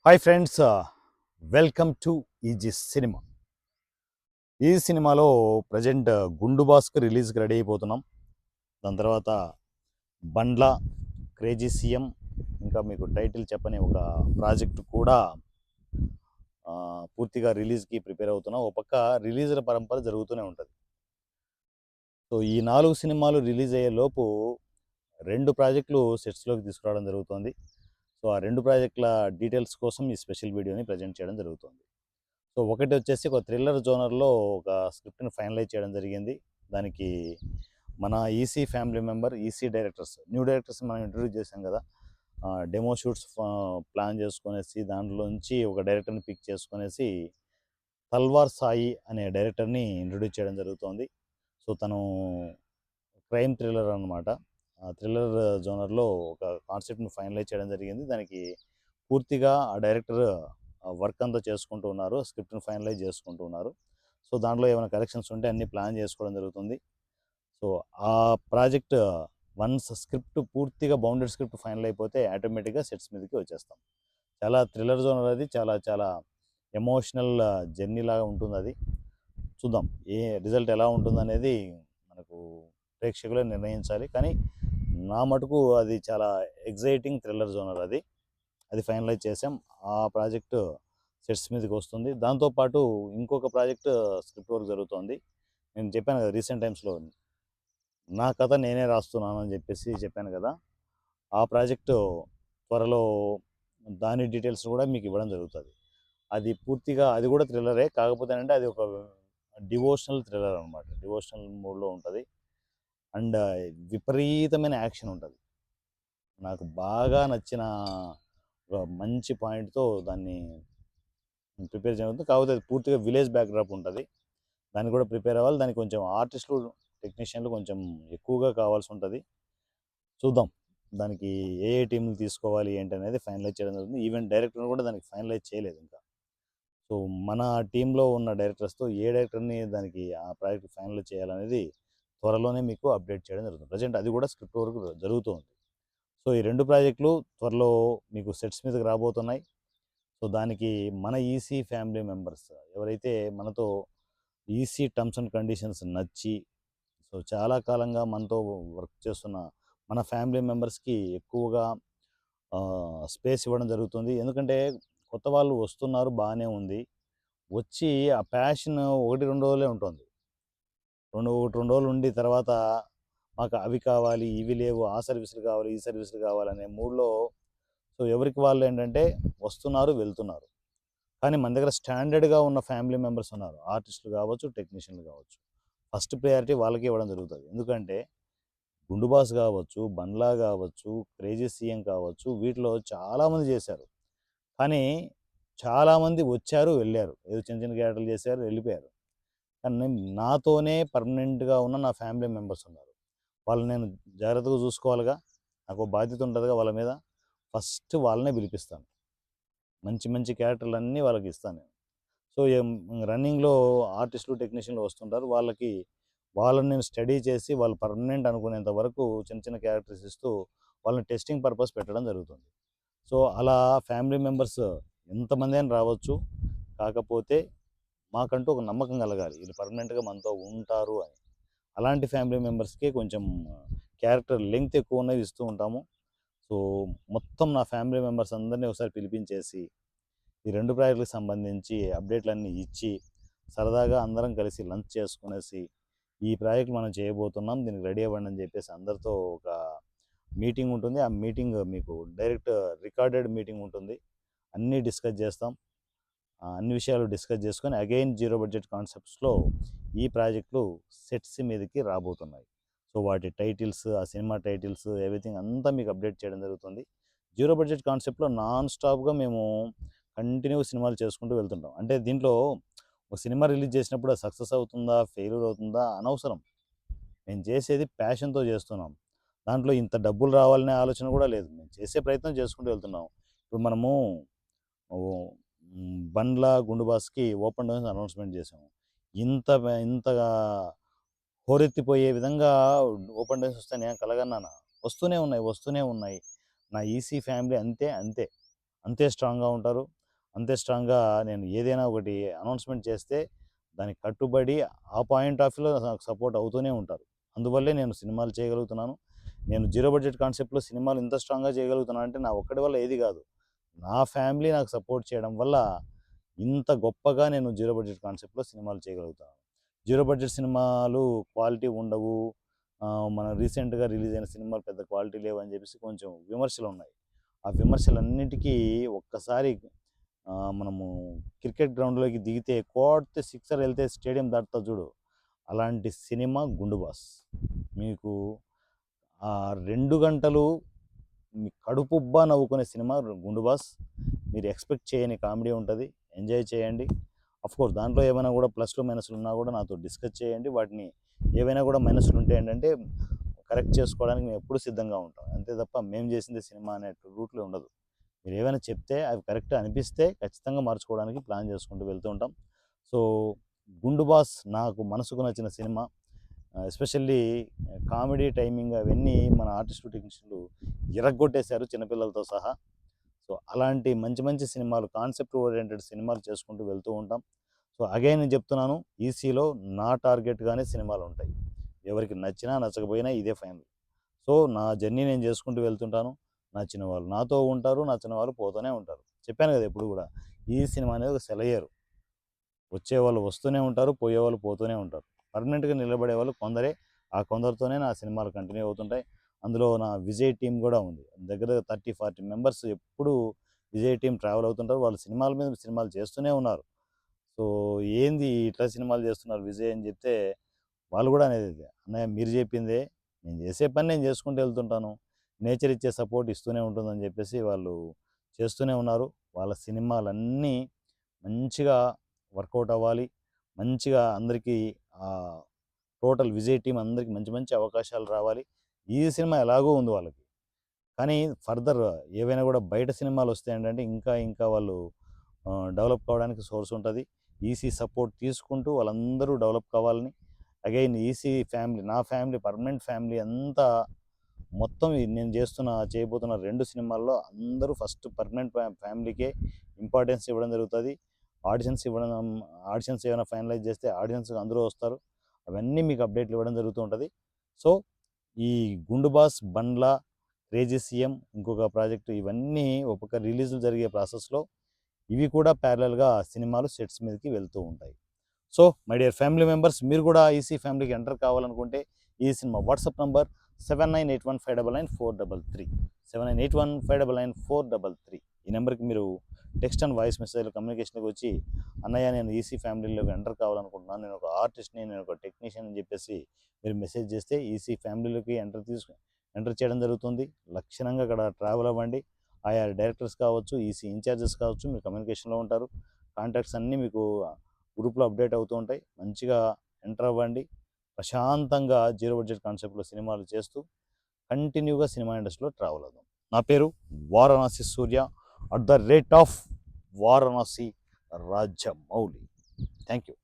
Hi friends, welcome to easy cinema. ఈ సినిమాలో present గుండు బాస్కి రిలీజ్కి రెడీ అయిపోతున్నాం. దాని తర్వాత బండ్ల, క్రేజీ సీఎం, ఇంకా మీకు టైటిల్ చెప్పని ఒక ప్రాజెక్ట్ కూడా పూర్తిగా రిలీజ్కి ప్రిపేర్ అవుతున్నాం. ఒక పక్క రిలీజ్ల పరంపర జరుగుతూనే ఉంటుంది. సో ఈ 4 సినిమాలు రిలీజ్ అయ్యే లోపు 2 ప్రాజెక్టులు సెట్స్లోకి తీసుకురావడం జరుగుతుంది. సో ఆ 2 ప్రాజెక్టుల డీటెయిల్స్ కోసం ఈ స్పెషల్ వీడియోని ప్రజెంట్ చేయడం జరుగుతుంది. సో ఒకటి వచ్చేసి ఒక థ్రిల్లర్ జోనర్లో ఒక స్క్రిప్ట్ని ఫైనలైజ్ చేయడం జరిగింది. దానికి మన EC family member, EC directors, new directors మనం ఇంట్రొడ్యూస్ చేశాం కదా. డెమో షూట్స్ ప్లాన్ చేసుకునేసి దాంట్లోంచి ఒక డైరెక్టర్ని పిక్ చేసుకునేసి తల్వార్ సాయి అనే డైరెక్టర్ని ఇంట్రొడ్యూస్ చేయడం జరుగుతోంది. సో తను క్రైమ్ థ్రిల్లర్ అనమాట. ఆ థ్రిల్లర్ జోనర్లో ఒక కాన్సెప్ట్ని ఫైనలైజ్ చేయడం జరిగింది. దానికి పూర్తిగా ఆ డైరెక్టర్ వర్క్ అంతా చేసుకుంటూ ఉన్నారు, స్క్రిప్ట్ని ఫైనలైజ్ చేసుకుంటూ ఉన్నారు. సో దాంట్లో ఏమైనా కరెక్షన్స్ ఉంటే అన్నీ ప్లాన్ చేసుకోవడం జరుగుతుంది. సో ఆ ప్రాజెక్ట్ వన్స్ స్క్రిప్ట్ పూర్తిగా బౌండెడ్ స్క్రిప్ట్ ఫైనల్ అయిపోతే ఆటోమేటిక్గా సెట్స్ మీదకి వచ్చేస్తాం. చాలా థ్రిల్లర్ జోనర్ అది, చాలా చాలా ఎమోషనల్ జర్నీ లాగా ఉంటుంది అది. చూద్దాం ఏ రిజల్ట్ ఎలా ఉంటుందనేది మనకు ప్రేక్షకులే నిర్ణయించాలి. కానీ నా మటుకు అది చాలా ఎగ్జైటింగ్ థ్రిల్లర్ జోనర్ అది. అది ఫైనలైజ్ చేసాం. ఆ ప్రాజెక్టు సెట్స్ మీదకి వస్తుంది. దాంతోపాటు ఇంకొక ప్రాజెక్ట్ స్క్రిప్ట్ వర్క్ జరుగుతోంది. నేను చెప్పాను కదా రీసెంట్ టైమ్స్లో నా కథ నేనే రాస్తున్నాను అని చెప్పాను కదా. ఆ ప్రాజెక్టు త్వరలో దాని డీటెయిల్స్ కూడా మీకు ఇవ్వడం జరుగుతుంది. అది పూర్తిగా అది కూడా థ్రిల్లరే, కాకపోతే అంటే అది ఒక డివోషనల్ థ్రిల్లర్ అనమాట. డివోషనల్ మూడ్లో ఉంటుంది అండ్ విపరీతమైన యాక్షన్ ఉంటుంది. నాకు బాగా నచ్చిన ఒక మంచి పాయింట్తో దాన్ని ప్రిపేర్ చేయడం. కాకపోతే అది పూర్తిగా విలేజ్ బ్యాక్డ్రాప్ ఉంటుంది. దాన్ని కూడా ప్రిపేర్ అవ్వాలి. దానికి కొంచెం ఆర్టిస్టులు, టెక్నీషియన్లు కొంచెం ఎక్కువగా కావాల్సి ఉంటుంది. చూద్దాం దానికి ఏ ఏ టీంలు తీసుకోవాలి ఏంటి అనేది ఫైనలైజ్ చేయడం జరుగుతుంది. ఈవెన్ డైరెక్టర్ కూడా దానికి ఫైనలైజ్ చేయలేదు ఇంకా. సో మన టీంలో ఉన్న డైరెక్టర్స్తో ఏ డైరెక్టర్ని దానికి ఆ ప్రాజెక్ట్ ఫైనల్ చేయాలనేది త్వరలోనే మీకు అప్డేట్ చేయడం జరుగుతుంది. ప్రజెంట్ అది కూడా స్క్రిప్ట్ వర్క్ జరుగుతుంది. సో ఈ 2 ప్రాజెక్టులు త్వరలో మీకు సెట్స్ మీదకి రాబోతున్నాయి. సో దానికి మన ఈసీ ఫ్యామిలీ మెంబర్స్ ఎవరైతే మనతో ఈసీ టర్మ్స్ అండ్ కండిషన్స్ నచ్చి, సో చాలా కాలంగా మనతో వర్క్ చేస్తున్న మన ఫ్యామిలీ మెంబర్స్కి ఎక్కువగా స్పేస్ ఇవ్వడం జరుగుతుంది. ఎందుకంటే కొత్త వాళ్ళు వస్తున్నారు, బాగానే ఉంది. వచ్చి ఆ ప్యాషన్ 1, 2 రోజులే ఉంటుంది. 2 రోజులు ఉండి తర్వాత మాకు అవి కావాలి, ఇవి లేవు, ఆ సర్వీసులు కావాలి, ఈ సర్వీసులు కావాలనే మూడ్లో సో ఎవరికి వాళ్ళు ఏంటంటే వస్తున్నారు, వెళ్తున్నారు. కానీ మన దగ్గర స్టాండర్డ్గా ఉన్న ఫ్యామిలీ మెంబర్స్ ఉన్నారు. ఆర్టిస్టులు కావచ్చు, టెక్నీషియన్లు కావచ్చు. ఫస్ట్ ప్రయారిటీ వాళ్ళకే ఇవ్వడం జరుగుతుంది. ఎందుకంటే గుండు బాస్ కావచ్చు, బండ్లా కావచ్చు, క్రేజీ సీఎం కావచ్చు, వీటిలో చాలామంది చేశారు. కానీ చాలామంది వచ్చారు, వెళ్ళారు. ఏదో చిన్న చిన్న క్యారెక్టర్లు చేశారు, వెళ్ళిపోయారు. కానీ నాతోనే పర్మనెంట్గా ఉన్న నా ఫ్యామిలీ మెంబర్స్ ఉన్నారు. వాళ్ళని నేను జాగ్రత్తగా చూసుకోవాలిగా. నాకు బాధ్యత ఉంటుందిగా వాళ్ళ మీద. ఫస్ట్ వాళ్ళనే పిలిపిస్తాను. మంచి మంచి క్యారెక్టర్లన్నీ వాళ్ళకి ఇస్తాను నేను. సో రన్నింగ్లో ఆర్టిస్టులు, టెక్నీషియన్లు వస్తుంటారు. వాళ్ళని నేను స్టడీ చేసి వాళ్ళు పర్మనెంట్ అనుకునేంత వరకు చిన్న చిన్న క్యారెక్టర్స్ ఇస్తూ వాళ్ళని టెస్టింగ్ పర్పస్ పెట్టడం జరుగుతుంది. సో అలా ఫ్యామిలీ మెంబర్స్ ఎంతమంది అయినా రావచ్చు. కాకపోతే మాకంటూ ఒక నమ్మకం కలగాలి, వీళ్ళు పర్మనెంట్గా మనతో ఉంటారు అని. అలాంటి ఫ్యామిలీ మెంబర్స్కి కొంచెం క్యారెక్టర్ లెంగ్త్ ఎక్కువ ఉన్నవి ఇస్తూ ఉంటాము. సో మొత్తం నా ఫ్యామిలీ మెంబర్స్ అందరినీ ఒకసారి పిలిపించేసి ఈ 2 ప్రాజెక్టులకు సంబంధించి అప్డేట్లన్నీ ఇచ్చి సరదాగా అందరం కలిసి లంచ్ చేసుకునేసి ఈ ప్రాజెక్ట్ మనం చేయబోతున్నాం, దీనికి రెడీ అవ్వండి అని చెప్పేసి అందరితో ఒక మీటింగ్ ఉంటుంది. ఆ మీటింగ్ మీకు డైరెక్ట్ రికార్డెడ్ మీటింగ్ ఉంటుంది. అన్నీ డిస్కస్ చేస్తాం. అన్ని విషయాలు డిస్కస్ చేసుకొని అగైన్ జీరో బడ్జెట్ కాన్సెప్ట్స్లో ఈ ప్రాజెక్టులు సెట్స్ మీదకి రాబోతున్నాయి. సో వాటి టైటిల్స్, ఆ సినిమా టైటిల్స్, ఎవ్రీథింగ్ అంతా మీకు అప్డేట్ చేయడం జరుగుతుంది. జీరో బడ్జెట్ కాన్సెప్ట్లో నాన్ స్టాప్గా మేము కంటిన్యూ సినిమాలు చేసుకుంటూ వెళ్తుంటాం. అంటే దీంట్లో ఒక సినిమా రిలీజ్ చేసినప్పుడు అది సక్సెస్ అవుతుందా, ఫెయిల్యూర్ అవుతుందా అనవసరం. మేము చేసేది ప్యాషన్తో చేస్తున్నాం. దాంట్లో ఇంత డబ్బులు రావాలనే ఆలోచన కూడా లేదు. మేము చేసే ప్రయత్నం చేసుకుంటూ వెళ్తున్నాం. ఇప్పుడు మనము బండ్ల, గుండు బాస్కి ఓపెన్ డోర్స్ అనౌన్స్మెంట్ చేసాము. ఇంతగా హోరెత్తిపోయే విధంగా ఓపెన్ డోర్స్ వస్తాయని నేను కలగన్నానా? వస్తూనే ఉన్నాయి. నా ఈసీ ఫ్యామిలీ అంతే. అంతే స్ట్రాంగ్గా ఉంటారు. అంతే స్ట్రాంగ్గా నేను ఏదైనా ఒకటి అనౌన్స్మెంట్ చేస్తే దానికి కట్టుబడి ఆ పాయింట్ ఆఫ్ వ్యూలో నాకు సపోర్ట్ అవుతూనే ఉంటారు. అందువల్లే నేను సినిమాలు చేయగలుగుతున్నాను. నేను జీరో బడ్జెట్ కాన్సెప్ట్‌లో సినిమాలు ఇంత స్ట్రాంగ్‌గా చేయగలుగుతున్నాను అంటే నా ఒక్కడి వల్ల ఏది కాదు. నా ఫ్యామిలీ నాకు సపోర్ట్ చేయడం వల్ల ఇంత గొప్పగా నేను జీరో బడ్జెట్ కాన్సెప్ట్‌లో సినిమాలు చేయగలుగుతాను. జీరో బడ్జెట్ సినిమాలు క్వాలిటీ ఉండవు. మన రీసెంట్‌గా రిలీజ్ అయిన సినిమాలు పెద్ద క్వాలిటీ లేవని చెప్పేసి కొంచెం విమర్శలున్నాయి. ఆ విమర్శలన్నిటికీ ఒక్కసారి మనము క్రికెట్ గ్రౌండ్‌లోకి దిగితే కోడితే సిక్సర్ ఎళ్తే స్టేడియం దాటుతది చూడు. అలాంటి సినిమా 'గుండు బాస్'. మీకు 2 గంటలు మీ కడుపుబ్బా నవ్వుకునే సినిమా 'గుండు బాస్'. మీరు ఎక్స్‌పెక్ట్ చేయని కామెడీ ఉంటది. ఎంజాయ్ చేయండి. ఆఫ్‌కోర్స్ దాంట్లో ఏమైనా కూడా ప్లస్‌లు, మైనస్‌లు ఉన్నా కూడా నాతో డిస్కస్ చేయండి. వాటిని ఏవైనా కూడా మైనస్‌లు ఉంటే ఏంటంటే కరెక్ట్ చేసుకోవడానికి మేము ఎప్పుడూ సిద్ధంగా ఉంటాం. అంతే తప్ప మేము చేసిందే సినిమా అనే రూట్లో ఉండదు. మీరు ఏవైనా చెప్తే అవి కరెక్ట్ అనిపిస్తే ఖచ్చితంగా మార్చుకోవడానికి ప్లాన్ చేసుకుంటూ వెళ్తూ ఉంటాం. సో 'గుండు బాస్' నాకు మనసుకు నచ్చిన సినిమా. ఎస్పెషల్లీ కామెడీ టైమింగ్ అవన్నీ మన ఆర్టిస్టు, టెక్నీషియన్లు ఇరగ్గొట్టేశారు చిన్నపిల్లలతో సహా. సో అలాంటి మంచి మంచి సినిమాలు, కాన్సెప్ట్ ఓరియంటెడ్ సినిమాలు చేసుకుంటూ వెళ్తూ ఉంటాం. సో అగైన్ నేను చెప్తున్నాను, ఈసీలో నా టార్గెట్‌గానే సినిమాలుంటాయి. ఎవరికి నచ్చినా, నచ్చకపోయినా ఇదే ఫైనల్. సో నా జర్నీ నేను చేసుకుంటూ వెళ్తుంటాను. నచ్చిన వాళ్ళు నాతో ఉంటారు. నచ్చని వాళ్ళు పోతూనే ఉంటారు. చెప్పాను కదా ఎప్పుడు కూడా, ఈ సినిమా అనేది ఒక సెలయేరు. వచ్చేవాళ్ళు వస్తూనే ఉంటారు. పోయేవాళ్ళు పోతూనే ఉంటారు. పర్మనెంట్‌గా నిలబడేవాళ్ళు కొందరే. ఆ కొందరితోనే నా సినిమాలు కంటిన్యూ అవుతుంటాయి. అందులో నా విజయ్ టీమ్ కూడా ఉంది. దగ్గర దగ్గర 30, 40 మెంబర్స్ ఎప్పుడూ విజయ్ టీమ్ ట్రావెల్ అవుతుంటారు. వాళ్ళు సినిమాల మీద సినిమాలు చేస్తూనే ఉన్నారు. సో ఏంది ఇట్లా సినిమాలు చేస్తున్నారు విజయ్ అని చెప్తే వాళ్ళు కూడా అనేది ఇదే. అన్నయ్య మీరు చెప్పిందే. నేను చేసే పని నేను చేసుకుంటూ వెళ్తుంటాను. నేచర్ ఇచ్చే సపోర్ట్ ఇస్తూనే ఉంటుందని చెప్పేసి వాళ్ళు చేస్తూనే ఉన్నారు. వాళ్ళ సినిమాలన్నీ మంచిగా వర్కౌట్ అవ్వాలి. మంచిగా అందరికీ టోటల్ విజయ్ టీమ్ అందరికి మంచి మంచి అవకాశాలు రావాలి. ఈ సినిమా ఎలాగో ఉంది వాళ్ళకి. కానీ ఫర్దర్ ఏవైనా కూడా బయట సినిమాలు వస్తాయంటే ఇంకా ఇంకా వాళ్ళు డెవలప్ కావడానికి సోర్స్ ఉంటుంది. ఈసీ సపోర్ట్ తీసుకుంటూ వాళ్ళందరూ డెవలప్ కావాలని, అగైన్ ఈసీ ఫ్యామిలీ, నా ఫ్యామిలీ, పర్మనెంట్ ఫ్యామిలీ అంతా మొత్తం నేను చేయబోతున్న 2 సినిమాల్లో అందరూ ఫస్ట్ పర్మనెంట్ ఫ్యామిలీకే ఇంపార్టెన్స్ ఇవ్వడం జరుగుతుంది. ఆడిషన్స్ ఇవ్వడం, ఆడిషన్స్ ఏమైనా ఫైనలైజ్ చేస్తే ఆడిషన్స్ అందరూ వస్తారు. అవన్నీ మీకు అప్డేట్లు ఇవ్వడం జరుగుతూ ఉంటుంది. సో ఈ 'గుండు బాస్', 'బండ్ల', 'క్రేజీ సీఎం' ఇంకొక ప్రాజెక్టు ఇవన్నీ ఒక పక్క రిలీజులు జరిగే ప్రాసెస్‌లో ఇవి కూడా ప్యారలల్‌గా సినిమాలు సెట్స్ మీదకి వెళ్తూ ఉంటాయి. So my dear family members, మీరు కూడా ఈసీ ఫ్యామిలీకి ఎంటర్ కావాలనుకుంటే ఈ సినిమా వాట్సాప్ నంబర్ 7981599433 7981599433 ఈ నెంబర్కి మీరు టెక్స్ట్ అండ్ వాయిస్ మెసేజ్లో కమ్యూనికేషన్కి వచ్చి, అన్నయ్య నేను ఈసీ ఫ్యామిలీలోకి ఎంటర్ కావాలనుకుంటున్నాను, నేను ఒక ఆర్టిస్ట్ని, నేను ఒక టెక్నీషియన్ అని చెప్పేసి మీరు మెసేజ్ చేస్తే ఈసీ ఫ్యామిలీలోకి ఎంటర్ చేయడం జరుగుతుంది. లక్షణంగా అక్కడ ట్రావెల్ అవ్వండి. ఆయా డైరెక్టర్స్ కావచ్చు, ఈసీ ఇన్ఛార్జెస్ కావచ్చు, మీరు కమ్యూనికేషన్లో ఉంటారు. కాంటాక్ట్స్ అన్నీ మీకు గ్రూప్లో అప్డేట్ అవుతూ ఉంటాయి. మంచిగా ఎంటర్ అవ్వండి. ప్రశాంతంగా జీరో బడ్జెట్ కాన్సెప్ట్‌లో సినిమాలు చేస్తూ కంటిన్యూగా సినిమా ఇండస్ట్రీలో ట్రావెల్ అవుదాం. నా పేరు వారణాసి సూర్య @ వారణాసి రాజమౌళి. Thank you.